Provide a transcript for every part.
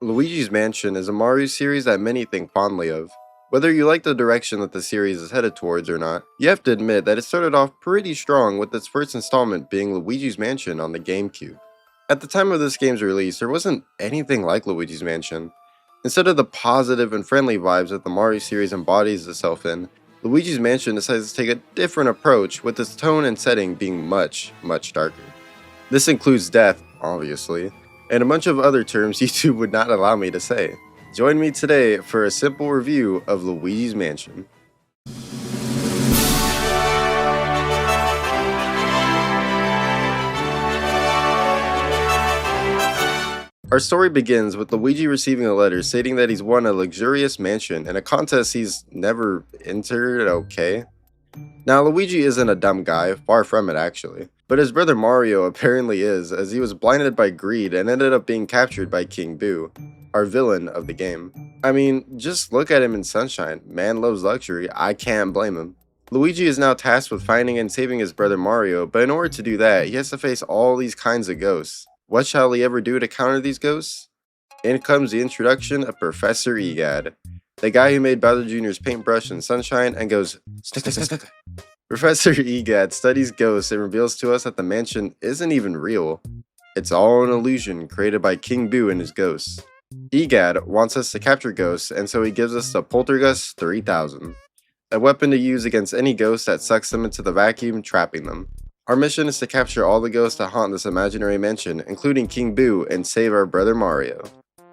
Luigi's Mansion is a Mario series that many think fondly of. Whether you like the direction that the series is headed towards or not, you have to admit that it started off pretty strong with its first installment being Luigi's Mansion on the GameCube. At the time of this game's release, there wasn't anything like Luigi's Mansion. Instead of the positive and friendly vibes that the Mario series embodies itself in, Luigi's Mansion decides to take a different approach, with its tone and setting being much darker. This includes death, obviously, and a bunch of other terms YouTube would not allow me to say. Join me today for a simple review of Luigi's Mansion. Our story begins with Luigi receiving a letter stating that he's won a luxurious mansion in a contest he's never entered. Okay. Now, Luigi isn't a dumb guy, far from it actually, but his brother Mario apparently is, as he was blinded by greed and ended up being captured by King Boo, our villain of the game. I mean, just look at him in Sunshine. Man loves luxury, I can't blame him. Luigi is now tasked with finding and saving his brother Mario, but in order to do that, he has to face all these kinds of ghosts. What shall he ever do to counter these ghosts? In comes the introduction of Professor Egad, the guy who made Bowser Jr.'s paintbrush in Sunshine and goes, "Stuck, stuck, stuck, stuck." Professor Egad studies ghosts and reveals to us that the mansion isn't even real. It's all an illusion created by King Boo and his ghosts. Egad wants us to capture ghosts, and so he gives us the Poltergust 3000, a weapon to use against any ghost that sucks them into the vacuum, trapping them. Our mission is to capture all the ghosts that haunt this imaginary mansion, including King Boo, and save our brother Mario.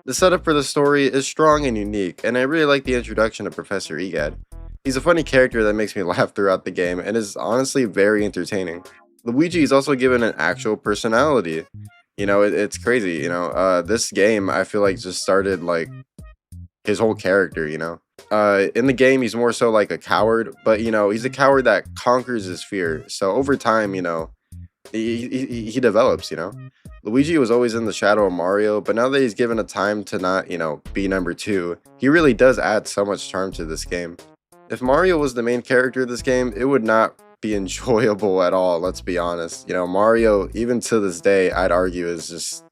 The setup for the story is strong and unique, and I really like the introduction of Professor Egad. He's a funny character that makes me laugh throughout the game, and is honestly very entertaining. Luigi is also given an actual personality. You know, it's crazy, this game I feel like just started like his whole character, in the game, he's more so like a coward, but he's a coward that conquers his fear. So over time, he develops. Luigi was always in the shadow of Mario, but now that he's given a time to not, be number two, he really does add so much charm to this game. If Mario was the main character of this game, it would not be enjoyable at all. Let's be honest. Mario, even to this day, I'd argue is just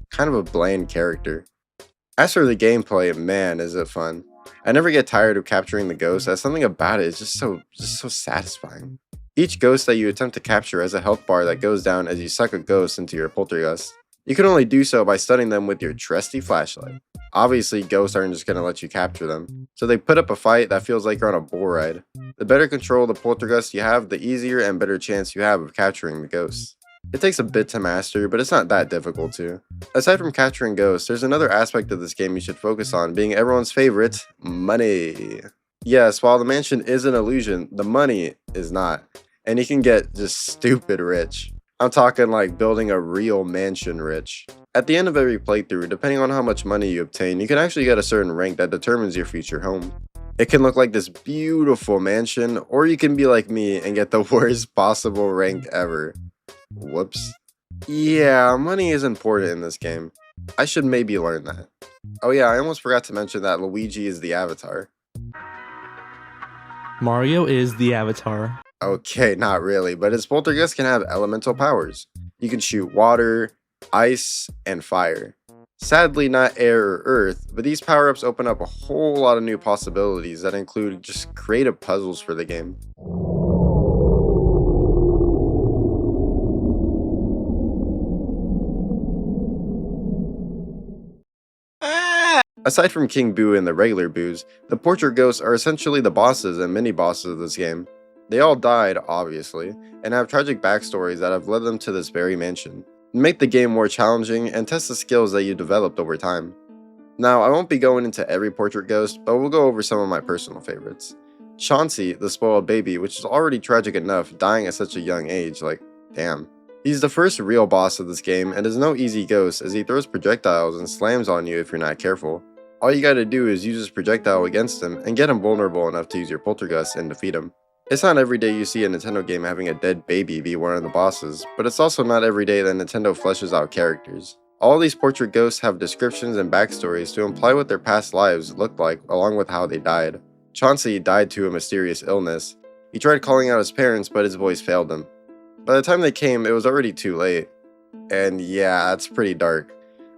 kind of a bland character. As for the gameplay, man, is it fun. I never get tired of capturing the ghosts, as something about it is just so satisfying. Each ghost that you attempt to capture has a health bar that goes down as you suck a ghost into your poltergust. You can only do so by stunning them with your trusty flashlight. Obviously, ghosts aren't just going to let you capture them, so they put up a fight that feels like you're on a bull ride. The better control of the poltergust you have, the easier and better chance you have of capturing the ghosts. It takes a bit to master, but it's not that difficult to. Aside from capturing ghosts, there's another aspect of this game you should focus on, being everyone's favorite, money. Yes, while the mansion is an illusion, the money is not, and you can get just stupid rich. I'm talking like building a real mansion rich. At the end of every playthrough, depending on how much money you obtain, you can actually get a certain rank that determines your future home. It can look like this beautiful mansion, or you can be like me and get the worst possible rank ever. Whoops. Yeah, money is important in this game. I should maybe learn that. Oh yeah, I almost forgot to mention that Luigi is the avatar. Mario is the avatar. Okay, not really, but his poltergust can have elemental powers. You can shoot water, ice, and fire. Sadly, not air or earth, but these power-ups open up a whole lot of new possibilities that include just creative puzzles for the game. Aside from King Boo and the regular Boos, the portrait ghosts are essentially the bosses and mini-bosses of this game. They all died, obviously, and have tragic backstories that have led them to this very mansion, make the game more challenging and test the skills that you developed over time. Now, I won't be going into every portrait ghost, but we'll go over some of my personal favorites. Chauncey, the spoiled baby, which is already tragic enough, dying at such a young age, like, damn. He's the first real boss of this game and is no easy ghost, as he throws projectiles and slams on you if you're not careful. All you gotta do is use his projectile against him and get him vulnerable enough to use your poltergust and defeat him. It's not every day you see a Nintendo game having a dead baby be one of the bosses, but it's also not every day that Nintendo fleshes out characters. All these portrait ghosts have descriptions and backstories to imply what their past lives looked like along with how they died. Chauncey died to a mysterious illness. He tried calling out his parents, but his voice failed him. By the time they came, it was already too late. And yeah, that's pretty dark.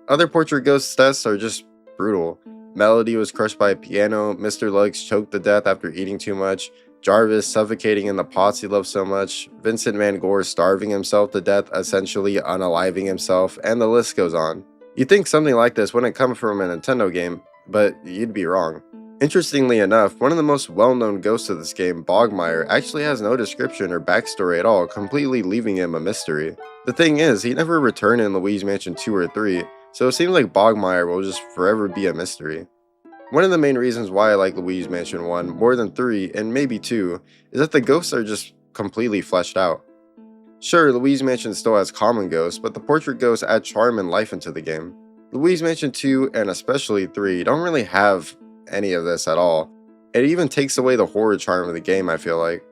Other portrait ghost deaths are just brutal. Melody was crushed by a piano, Mr. Lugs choked to death after eating too much, Jarvis suffocating in the pots he loved so much, Vincent Van Gogh starving himself to death, essentially unaliving himself, and the list goes on. You'd think something like this wouldn't come from a Nintendo game, but you'd be wrong. Interestingly enough, one of the most well-known ghosts of this game, Bogmire, actually has no description or backstory at all, completely leaving him a mystery. The thing is, he never returned in Luigi's Mansion 2 or 3, so it seems like Bogmire will just forever be a mystery. One of the main reasons why I like Luigi's Mansion 1 more than 3 and maybe 2 is that the ghosts are just completely fleshed out. Sure, Luigi's Mansion still has common ghosts, but the portrait ghosts add charm and life into the game. Luigi's Mansion 2 and especially 3 don't really have any of this at all. It even takes away the horror charm of the game, I feel like.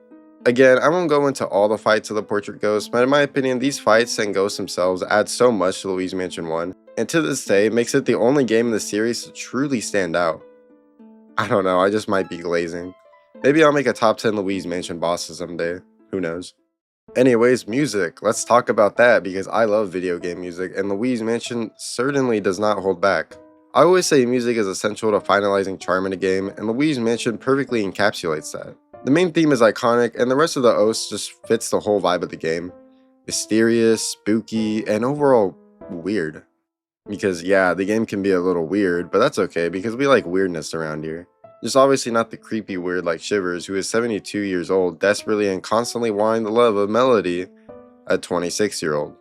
Again, I won't go into all the fights of the portrait ghosts, but in my opinion, these fights and ghosts themselves add so much to Luigi's Mansion 1, and to this day makes it the only game in the series to truly stand out. I don't know, I just might be glazing. Maybe I'll make a top 10 Luigi's Mansion bosses someday, who knows. Anyways, music, let's talk about that because I love video game music and Luigi's Mansion certainly does not hold back. I always say music is essential to finalizing charm in a game, and Luigi's Mansion perfectly encapsulates that. The main theme is iconic, and the rest of the OST just fits the whole vibe of the game. Mysterious, spooky, and overall weird. Because yeah, the game can be a little weird, but that's okay because we like weirdness around here. Just obviously not the creepy weird like Shivers, who is 72 years old, desperately and constantly wanting the love of Melody, a 26-year-old.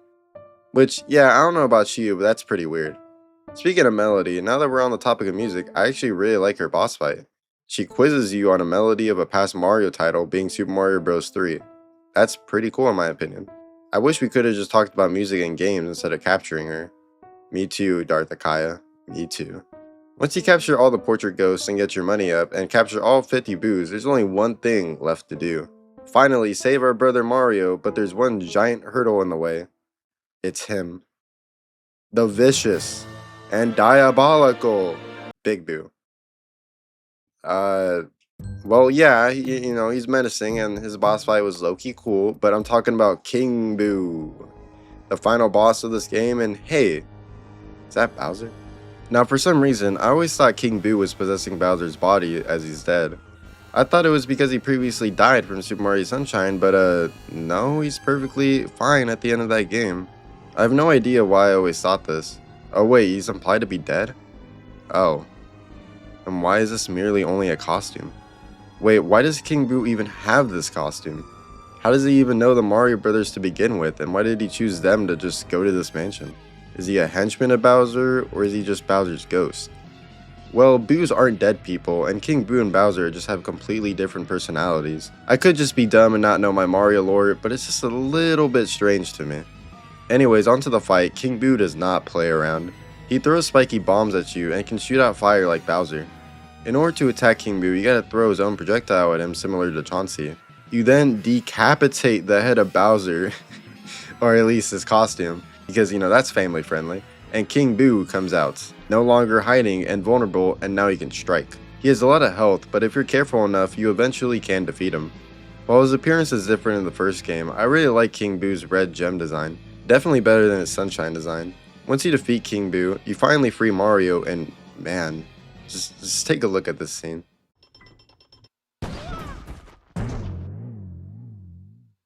Which, yeah, I don't know about you, but that's pretty weird. Speaking of Melody, now that we're on the topic of music, I actually really like her boss fight. She quizzes you on a melody of a past Mario title, being Super Mario Bros. 3. That's pretty cool in my opinion. I wish we could have just talked about music in games instead of capturing her. Me too, Darth Akaya. Me too. Once you capture all the portrait ghosts and get your money up, and capture all 50 boos, there's only one thing left to do. Finally, save our brother Mario, but there's one giant hurdle in the way. It's him. The vicious and diabolical Big Boo. Well, yeah, he's menacing and his boss fight was low-key cool, but I'm talking about King Boo, the final boss of this game, and hey, is that Bowser? Now, for some reason, I always thought King Boo was possessing Bowser's body as he's dead. I thought it was because he previously died from Super Mario Sunshine, but no, he's perfectly fine at the end of that game. I have no idea why I always thought this. Oh wait, he's implied to be dead? Oh. And why is this merely only a costume? Wait, why does King Boo even have this costume? How does he even know the Mario Brothers to begin with, and why did he choose them to just go to this mansion? Is he a henchman of Bowser, or is he just Bowser's ghost? Well, Boos aren't dead people, and King Boo and Bowser just have completely different personalities. I could just be dumb and not know my Mario lore, but it's just a little bit strange to me. Anyways, onto the fight. King Boo does not play around. He throws spiky bombs at you and can shoot out fire like Bowser. In order to attack King Boo, you gotta throw his own projectile at him similar to Chauncey. You then decapitate the head of Bowser, or at least his costume, because that's family friendly, and King Boo comes out, no longer hiding and vulnerable, and now he can strike. He has a lot of health, but if you're careful enough, you eventually can defeat him. While his appearance is different in the first game, I really like King Boo's red gem design, definitely better than his Sunshine design. Once you defeat King Boo, you finally free Mario, and man, just take a look at this scene.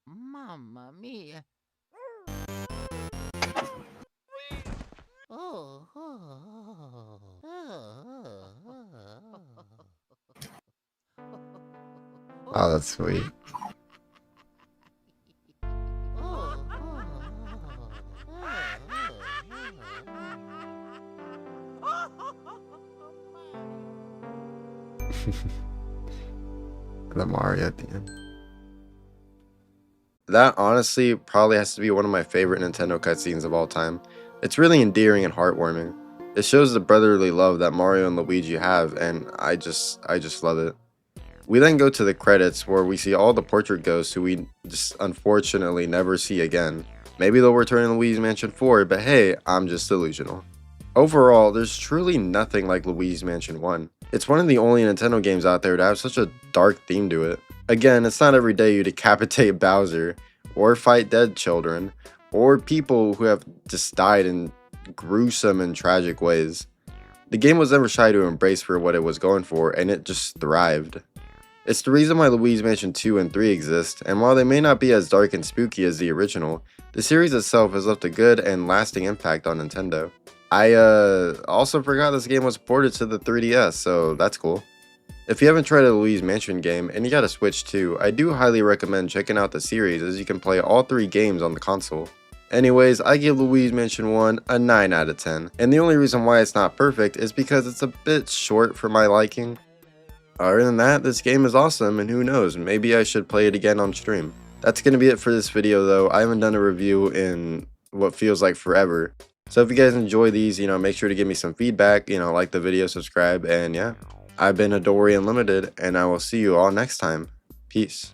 Mamma mia. Oh, Oh, that's sweet. The Mario at the end. That honestly probably has to be one of my favorite Nintendo cutscenes of all time. It's really endearing and heartwarming. It shows the brotherly love that Mario and Luigi have, and I just love it. We then go to the credits where we see all the portrait ghosts who we just unfortunately never see again. Maybe they'll return in Luigi's Mansion 4, but hey, I'm just delusional. Overall, there's truly nothing like Luigi's Mansion 1. It's one of the only Nintendo games out there to have such a dark theme to it. Again, it's not every day you decapitate Bowser, or fight dead children, or people who have just died in gruesome and tragic ways. The game was never shy to embrace for what it was going for, and it just thrived. It's the reason why Luigi's Mansion 2 and 3 exist, and while they may not be as dark and spooky as the original, the series itself has left a good and lasting impact on Nintendo. I also forgot this game was ported to the 3DS, so that's cool. If you haven't tried a Luigi's Mansion game, and you got a Switch too, I do highly recommend checking out the series as you can play all 3 games on the console. Anyways, I give Luigi's Mansion 1 a 9 out of 10, and the only reason why it's not perfect is because it's a bit short for my liking. Other than that, this game is awesome, and who knows, maybe I should play it again on stream. That's going to be it for this video though. I haven't done a review in what feels like forever. So if you guys enjoy these, make sure to give me some feedback, like the video, subscribe, and yeah. I've been Hadori Unlimited, and I will see you all next time. Peace.